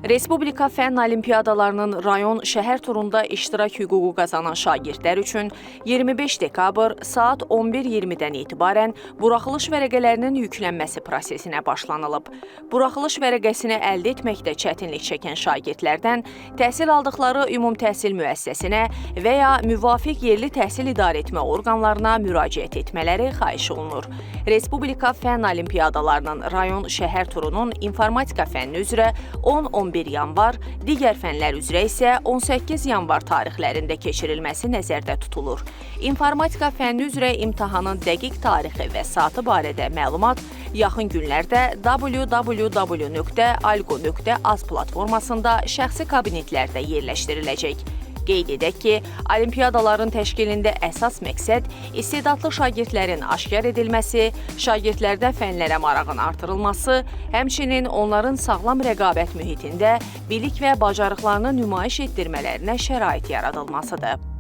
Respublika fənn olimpiadalarının rayon şəhər turunda iştirak hüququ qazanan şagirdlər üçün 25 dekabr saat 11:20-dən etibarən buraxılış vərəqələrinin yüklənməsi prosesinə başlanılıb. Buraxılış vərəqəsini əldə etməkdə çətinlik çəkən şagirdlərdən təhsil aldıqları ümumi təhsil müəssisəsinə və ya müvafiq yerli təhsil idarəetmə orqanlarına müraciət etmələri xahiş olunur. Respublika fənn olimpiadalarının rayon şəhər turunun informatika fənni üzrə 10-11 yanvar, digər fənlər üzrə isə 18 yanvar tarixlərində keçirilməsi nəzərdə tutulur. İnformatika fənni üzrə imtahanın dəqiq tarixi və saatı barədə məlumat yaxın günlərdə www.algo.az platformasında şəxsi kabinetlərdə yerləşdiriləcək. Qeyd edək ki, olimpiadaların təşkilində əsas məqsəd istedadlı şagirdlərin aşkar edilməsi, şagirdlərdə fənlərə marağın artırılması, həmçinin onların sağlam rəqabət mühitində bilik və bacarıqlarını nümayiş etdirmələrinə şərait yaradılmasıdır.